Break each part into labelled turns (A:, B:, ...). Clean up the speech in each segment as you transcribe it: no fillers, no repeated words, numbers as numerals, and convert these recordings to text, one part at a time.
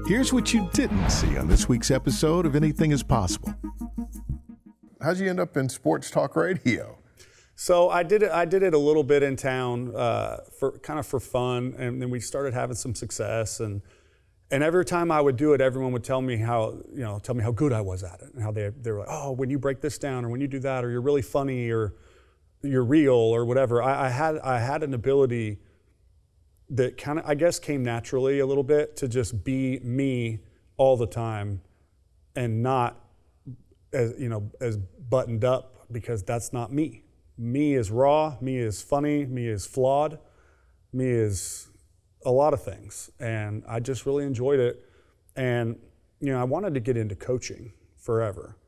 A: Here's what you didn't see on this week's episode of Anything is Possible.
B: How'd you end up in sports talk radio?
C: So I did it a little bit in town for fun, and then we started having some success. And every time I would do it, everyone would tell me how good I was at it, and how they were like, oh, when you break this down, or when you do that, or you're really funny, or you're real, or whatever. I had an ability that kind of, I guess, came naturally a little bit to just be me all the time, and not as buttoned up, because that's not me. Me is raw, me is funny, me is flawed, me is a lot of things. And I just really enjoyed it. And, I wanted to get into coaching forever.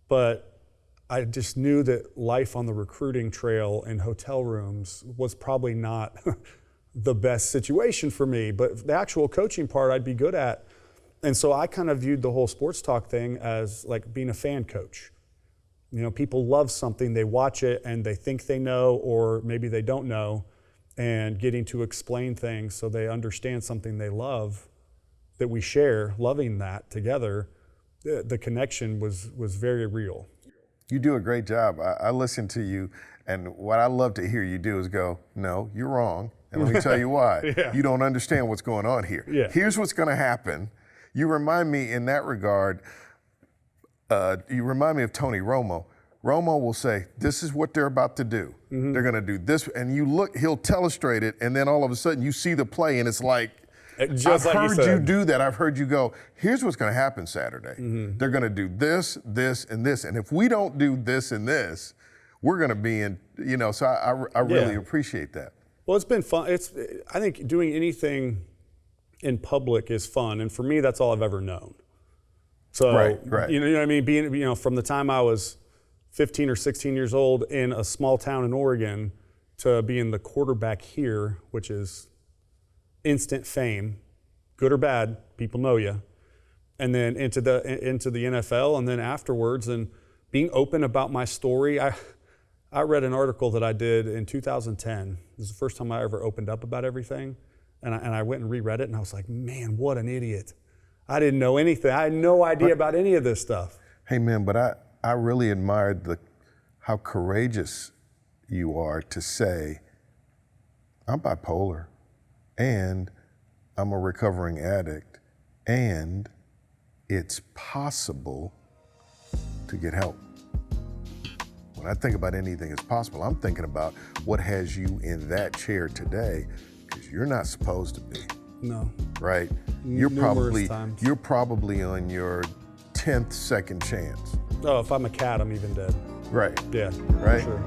C: But I just knew that life on the recruiting trail in hotel rooms was probably not the best situation for me. But the actual coaching part I'd be good at. And so I kind of viewed the whole sports talk thing as like being a fan coach. People love something, they watch it and they think they know, or maybe they don't know, and getting to explain things so they understand something they love, that we share, loving that together, the connection was very real.
B: You do a great job. I listen to you, and what I love to hear you do is go, no, you're wrong, and let me tell you why.
C: Yeah.
B: You don't understand what's going on here.
C: Yeah.
B: Here's what's going to happen. You remind me in that regard, you remind me of Tony Romo. Romo will say, this is what they're about to do. Mm-hmm. They're going to do this. And you look, he'll illustrate it. And then all of a sudden you see the play and it's like, I've heard you do that. I've heard you go, here's what's going to happen Saturday. Mm-hmm. They're going to do this, this, and this. And if we don't do this and this, we're going to be in, so I really appreciate that.
C: Well, it's been fun. I think doing anything in public is fun. And for me, that's all I've ever known. So,
B: right.
C: You know what I mean? Being, from the time I was 15 or 16 years old in a small town in Oregon to being the quarterback here, which is instant fame, good or bad, people know you. And then into the NFL, and then afterwards, and being open about my story. I read an article that I did in 2010. It was the first time I ever opened up about everything. And I went and reread it, and I was like, man, what an idiot. I didn't know anything. I had no idea about any of this stuff.
B: Hey, man, but I really admired how courageous you are to say, I'm bipolar, and I'm a recovering addict, and it's possible to get help. When I think about anything is possible, I'm thinking about what has you in that chair today, because you're not supposed to be.
C: No.
B: Right? You're probably on your 10th second chance.
C: Oh, if I'm a cat, I'm even dead.
B: Right.
C: Yeah,
B: right.
C: For sure.